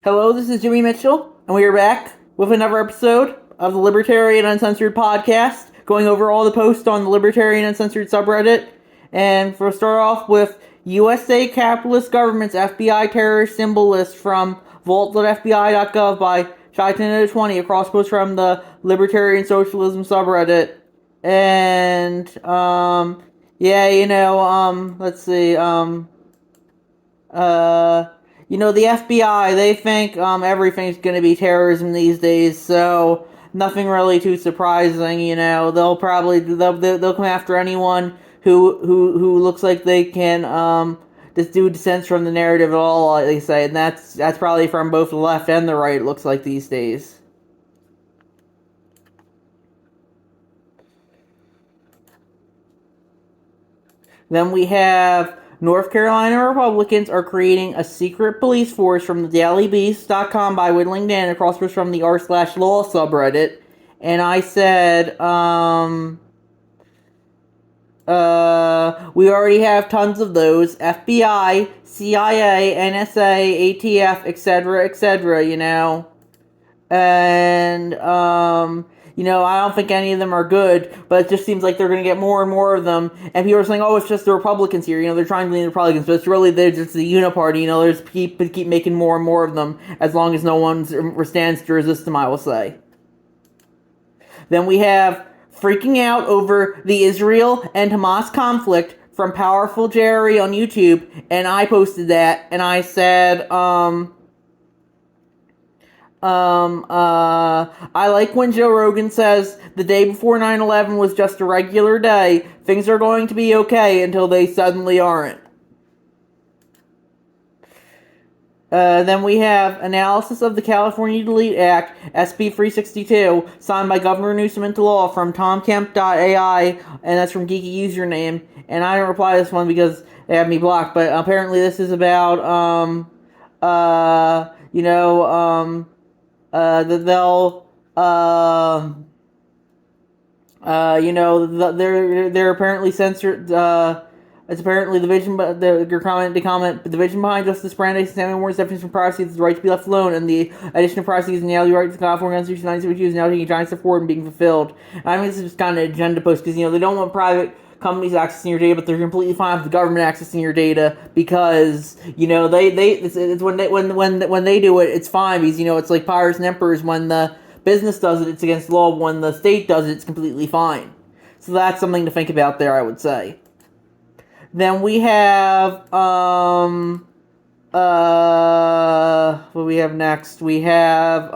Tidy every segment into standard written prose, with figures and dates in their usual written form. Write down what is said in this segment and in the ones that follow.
Hello, this is Jimmy Mitchell, and we are back with another episode of the Libertarian Uncensored podcast, going over all the posts on the Libertarian Uncensored subreddit. And for start off with USA Capitalist Government's FBI terrorist symbol list from vault.fbi.gov by Chaitan20, across post from the Libertarian Socialism subreddit. And let's see, the FBI, they think everything's going to be terrorism these days, so nothing really too surprising. They'll probably they'll come after anyone who looks like they can just do dissents from the narrative at all. They say, and that's probably from both the left and the right. It looks like these days. Then we have North Carolina Republicans are creating a secret police force from the dailybeast.com by whittling down across from the r/law subreddit. And I said, we already have tons of those. FBI, CIA, NSA, ATF, etc., And, I don't think any of them are good, but it just seems like they're going to get more and more of them. And people are saying, oh, it's just the Republicans here. They're trying to be the Republicans, but it's really they're just the uniparty. They just keep making more and more of them as long as no one stands to resist them, I will say. Then we have freaking out over the Israel and Hamas conflict from Powerful Jerry on YouTube, and I posted that, and I said, I like when Joe Rogan says the day before 9/11 was just a regular day. Things are going to be okay until they suddenly aren't. Then we have analysis of the California Delete Act, SB 362, signed by Governor Newsom into law from TomKemp.ai, and that's from Geeky Username. And I don't reply to this one because they have me blocked, but apparently this is about, that they'll, they're apparently censored. It's apparently the vision, your comment, the vision behind Justice Brandeis and Samuel Warren's definition of privacy is the right to be left alone, and the addition of privacy is now the right to the California Constitution 1972 is now taking a giant step forward and being fulfilled. And I mean, this is just kind of an agenda post because they don't want private companies accessing your data, but they're completely fine with the government accessing your data because it's when they do it, it's fine because it's like pirates and emperors. When the business does it, it's against law. When the state does it, it's completely fine. So that's something to think about there, I would say. Then we have what do we have next? We have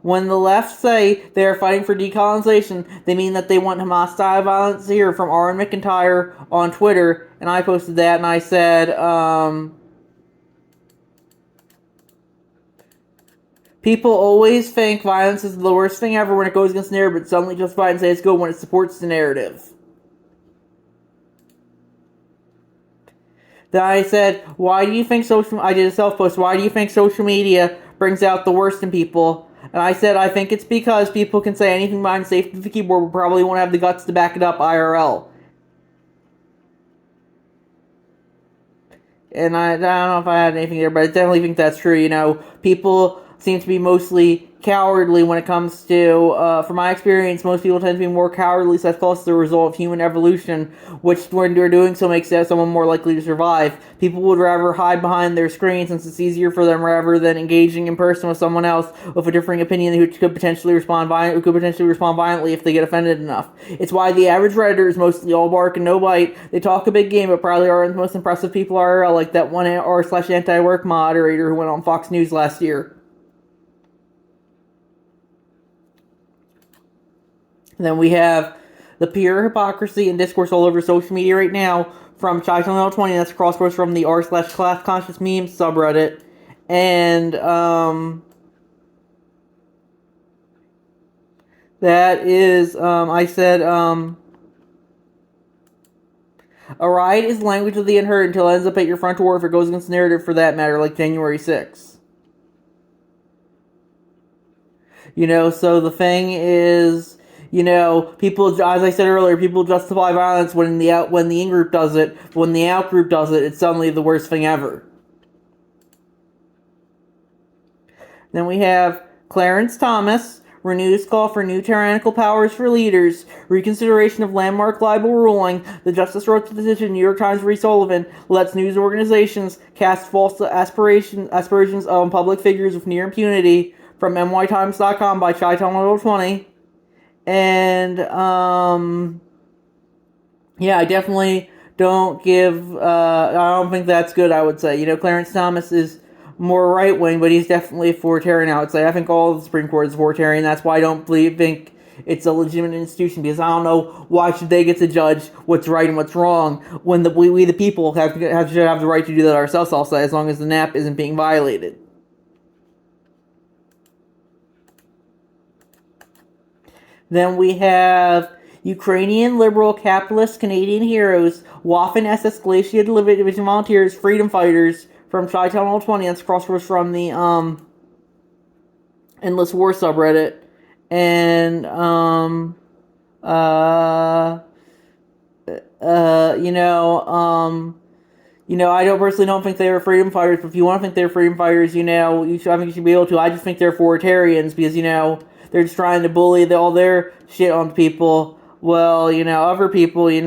when the left say they are fighting for decolonization, they mean that they want Hamas-style violence here, from Aaron McIntyre on Twitter, and I posted that, and I said, people always think violence is the worst thing ever when it goes against the narrative, but suddenly justify it and say it's good when it supports the narrative. Then I said, why do you think I did a self-post, why do you think social media brings out the worst in people? And I said, I think it's because people can say anything behind the safety of the keyboard, but probably won't have the guts to back it up IRL. And I don't know if I had anything there, but I definitely think that's true. People seem to be mostly cowardly when it comes to, from my experience, most people tend to be more cowardly, so that's close to the result of human evolution, which when they're doing so makes someone more likely to survive. People would rather hide behind their screen since it's easier for them rather than engaging in person with someone else with a differing opinion who could potentially respond violently if they get offended enough. It's why the average Redditor is mostly all bark and no bite. They talk a big game, but probably aren't the most impressive people IRL, like that one r/anti-work moderator who went on Fox News last year. Then we have the pure hypocrisy and discourse all over social media right now from Chaitan20, that's crosswords from the r/class conscious memes subreddit. And, that is, I said, a riot is the language of the unheard until it ends up at your front door if it goes against the narrative, for that matter, like January 6th. So the thing is, people, as I said earlier, people justify violence when the in-group does it. When the out-group does it, it's suddenly the worst thing ever. Then we have Clarence Thomas renews call for new tyrannical powers for leaders, reconsideration of landmark libel ruling. The justice wrote the decision. New York Times Reese Sullivan lets news organizations cast false aspersions on public figures with near impunity. From nytimes.com by ChaiTown20. And yeah, I definitely don't give. I don't think that's good. I would say, Clarence Thomas is more right wing, but he's definitely authoritarian. I would say I think all of the Supreme Court is authoritarian. That's why I don't think it's a legitimate institution, because I don't know why should they get to judge what's right and what's wrong when we the people should have the right to do that ourselves. I'll say, as long as the NAP isn't being violated. Then we have Ukrainian liberal capitalist Canadian heroes, Waffen SS Glacier Division volunteers, freedom fighters from ChaiTown20. That's crosswords from the Endless War subreddit. And I don't think they were freedom fighters, but if you want to think they're freedom fighters, I think you should be able to. I just think they're authoritarians because, they're just trying to bully all their shit on people. Well, other people, they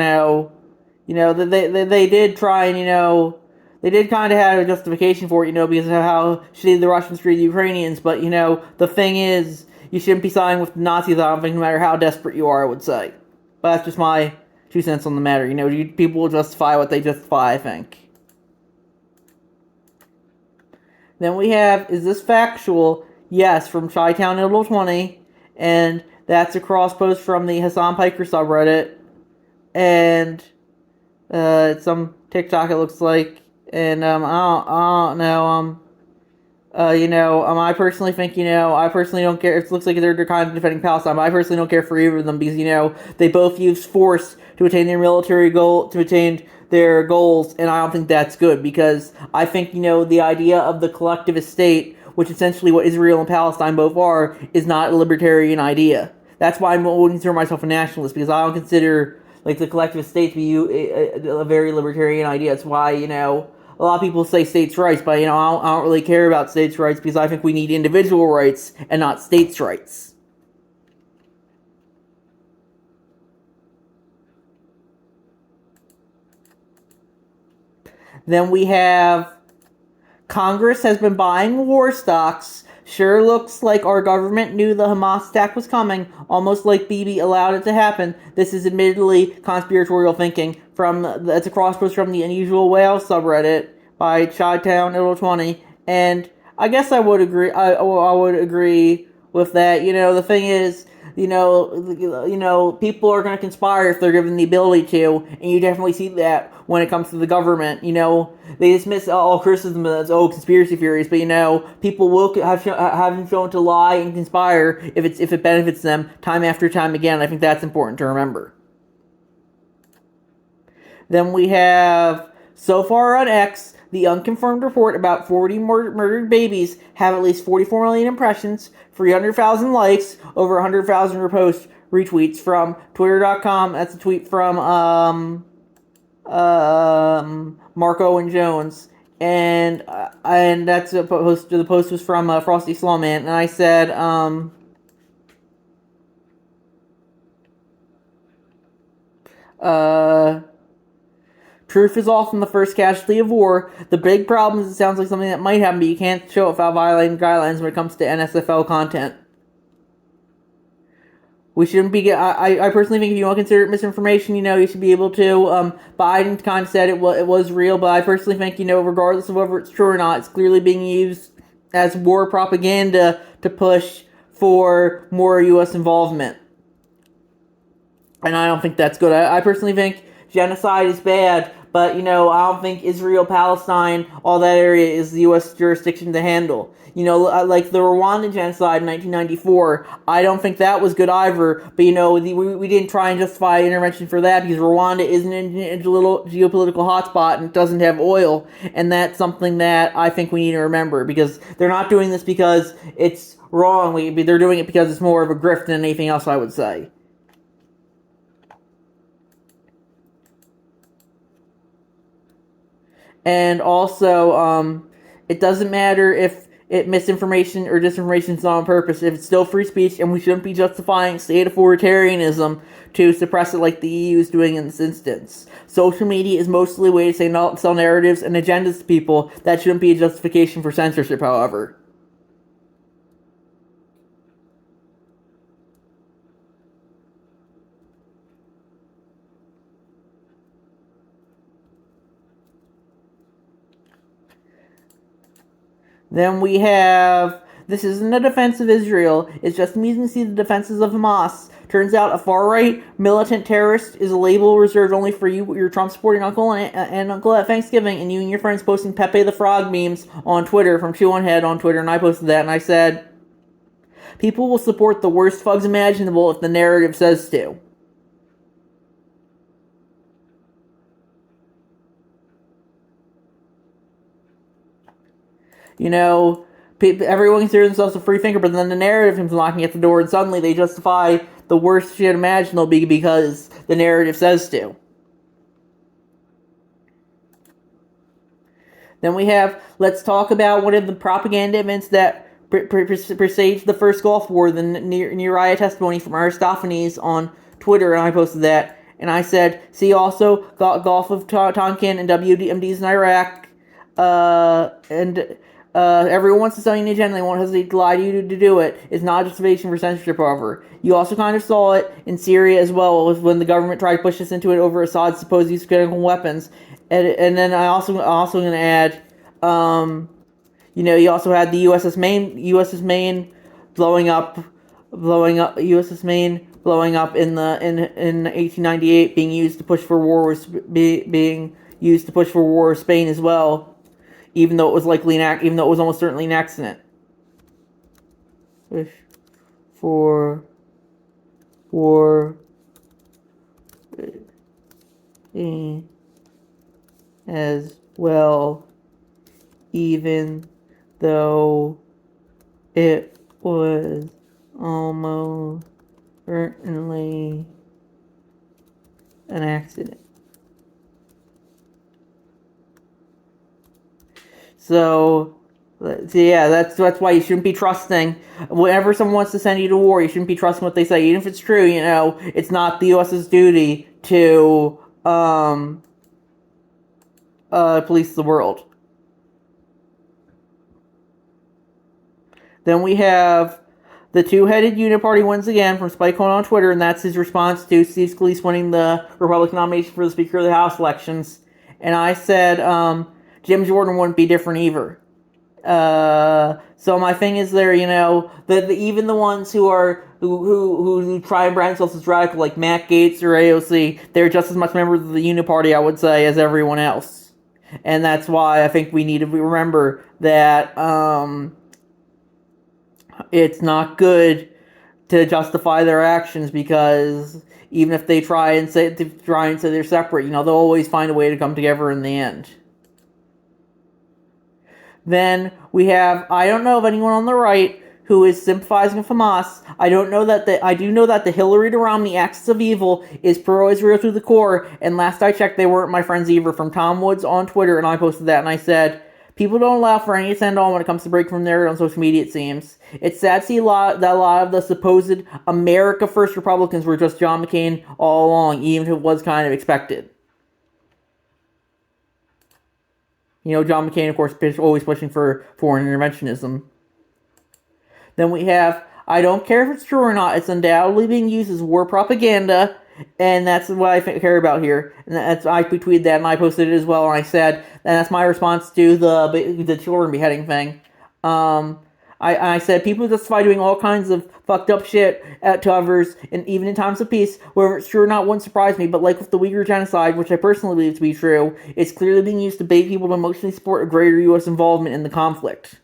did try and, they did kind of have a justification for it, because of how shitty the Russians treated the Ukrainians. But, the thing is, you shouldn't be siding with the Nazis, I don't think, no matter how desperate you are, I would say. But that's just my 2 cents on the matter. People will justify what they justify, I think. Then we have, is this factual? Yes, from ChaiTown20, and that's a cross post from the Hassan Piker subreddit, and it's some TikTok it looks like, and I don't know, I personally think, I personally don't care. It looks like they're kind of defending Palestine, but I personally don't care for either of them because, they both use force to attain their military goal, to attain their goals, and I don't think that's good because I think, the idea of the collectivist state, which essentially what Israel and Palestine both are, is not a libertarian idea. That's why I wouldn't consider myself a nationalist, because I don't consider the collectivist state to be a very libertarian idea. That's why, a lot of people say states' rights, but, I don't really care about states' rights because I think we need individual rights and not states' rights. Then we have Congress has been buying war stocks. Sure looks like our government knew the Hamas attack was coming, almost like Bibi allowed it to happen. This is admittedly conspiratorial thinking. It's a cross post from the Unusual Whale subreddit by ChaiTown20, and I guess I would agree. I would agree with that. The thing is, people are going to conspire if they're given the ability to, and you definitely see that when it comes to the government. They dismiss all criticism as conspiracy theories, but people will have been shown to lie and conspire if it benefits them time after time again. I think that's important to remember. Then we have, so far on X, the unconfirmed report about 40 murdered babies have at least 44 million impressions, 300,000 likes, over 100,000 retweets from Twitter.com. That's a tweet from Marco and Jones, and that's a post. The post was from Frosty Slawman, and I said, truth is often the first casualty of war. The big problem is it sounds like something that might happen, but you can't show it without violating guidelines when it comes to NSFL content. We shouldn't be. I personally think if you want to consider it misinformation, you should be able to. Biden kind of said it was real, but I personally think, regardless of whether it's true or not, it's clearly being used as war propaganda to push for more U.S. involvement. And I don't think that's good. I personally think genocide is bad, but, I don't think Israel, Palestine, all that area is the U.S. jurisdiction to handle. Like the Rwandan genocide in 1994, I don't think that was good either, but, we didn't try and justify intervention for that because Rwanda isn't a little geopolitical hotspot and doesn't have oil, and that's something that I think we need to remember, because they're not doing this because it's wrong, they're doing it because it's more of a grift than anything else, I would say. And also, it doesn't matter if misinformation or disinformation is not on purpose. If it's still free speech, and we shouldn't be justifying state authoritarianism to suppress it like the EU is doing in this instance. Social media is mostly a way to sell narratives and agendas to people. That shouldn't be a justification for censorship, however. Then we have, this isn't a defense of Israel, it's just amusing to see the defenses of Hamas. Turns out a far-right militant terrorist is a label reserved only for you, your Trump-supporting uncle and uncle at Thanksgiving, and you and your friends posting Pepe the Frog memes on Twitter from Chew on Head on Twitter, and I posted that, and I said, people will support the worst thugs imaginable if the narrative says to. You know, everyone considers themselves a free thinker, but then the narrative comes knocking at the door, and suddenly they justify the worst shit imaginable because the narrative says to. Then we have, let's talk about one of the propaganda events that presaged the first Gulf War, the Uriah testimony from Aristophanes on Twitter, and I posted that. And I said, see also Gulf of Tonkin and WMDs in Iraq, everyone wants to sell you an agenda. They won't hesitate to lie to you to do it. It's not a justification for censorship, however. You also kind of saw it in Syria as well, when the government tried to push us into it over Assad's supposed use of chemical weapons. And then I also going to add, you also had the USS Maine blowing up USS Maine blowing up in 1898, being used to push for war with Spain as well, even though it was almost certainly an accident. Push for war as well, even though it was almost certainly an accident. So yeah, that's why you shouldn't be trusting. Whenever someone wants to send you to war, you shouldn't be trusting what they say, even if it's true. It's not the U.S.'s duty to police the world. Then we have the two-headed uniparty once again from Spike Cohen on Twitter, and that's his response to Steve Scalise winning the Republican nomination for the Speaker of the House elections. And I said, Jim Jordan wouldn't be different either. So my thing is there, even the ones who try and brand themselves as radical, like Matt Gaetz or AOC, they're just as much members of the uniparty, I would say, as everyone else. And that's why I think we need to remember that it's not good to justify their actions, because even if they try and say they're separate, they'll always find a way to come together in the end. Then we have, I don't know of anyone on the right who is sympathizing with Hamas. I do know that the Hillary to Romney axis of evil is pro-Israel to the core, and last I checked, they weren't my friends either, from Tom Woods on Twitter, and I posted that, and I said, people don't allow for any send on when it comes to break from there on social media, it seems. It's sad to see that a lot of the supposed America First Republicans were just John McCain all along, even if it was kind of expected. John McCain, of course, always pushing for foreign interventionism. Then we have, I don't care if it's true or not, it's undoubtedly being used as war propaganda, and that's what I care about here. And I retweeted that, and I posted it as well, and I said, and that's my response to the children beheading thing. I said, people justify doing all kinds of fucked up shit to others, and even in times of peace. Whether it's true or not wouldn't surprise me, but like with the Uyghur genocide, which I personally believe to be true, it's clearly being used to bait people to emotionally support a greater U.S. involvement in the conflict.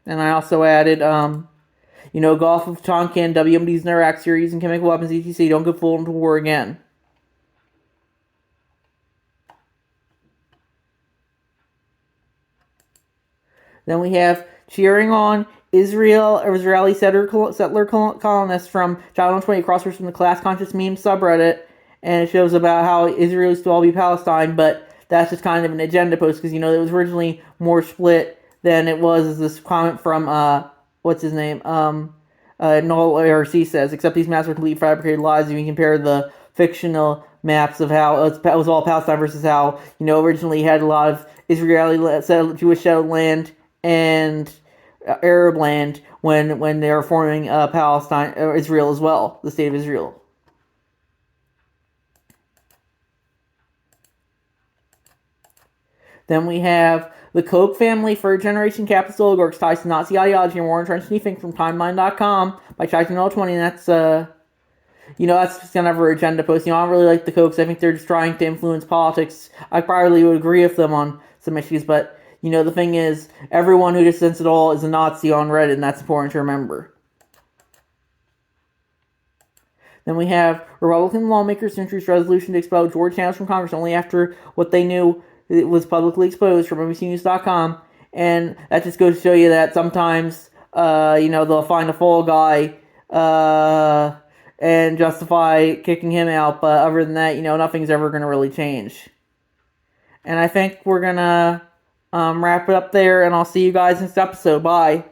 And I also added, Gulf of Tonkin, WMDs in Iraq, Syria using chemical weapons, etc. Don't get fooled into war again. Then we have cheering on Israeli settler colonists from Child 128 crosswords from the class conscious meme subreddit, and it shows about how Israel used to all be Palestine, but that's just kind of an agenda post because, it was originally more split than it was, as this comment from, what's his name? Noel ARC says, except these maps are complete fabricated lies. If you compare the fictional maps of how it was all Palestine versus how, originally you had a lot of Israeli Jewish settled land and Arab land when they were forming Palestine or Israel as well, the state of Israel. Then we have the Koch family, third generation capitalist oligarchs ties to Nazi ideology and war entrenched sniffing from timeline.com by Chaitin20. And that's that's just kind of her agenda post. I don't really like the Kochs. I think they're just trying to influence politics. I probably would agree with them on some issues, but the thing is, everyone who dissents at all is a Nazi on Reddit, and that's important to remember. Then we have Republican lawmakers introduced resolution to expel George Sanders from Congress only after what they knew it was publicly exposed from NBCNews.com, and that just goes to show you that sometimes, they'll find a fall guy, and justify kicking him out, but other than that, nothing's ever going to really change. And I think we're going to wrap it up there, and I'll see you guys next episode. Bye.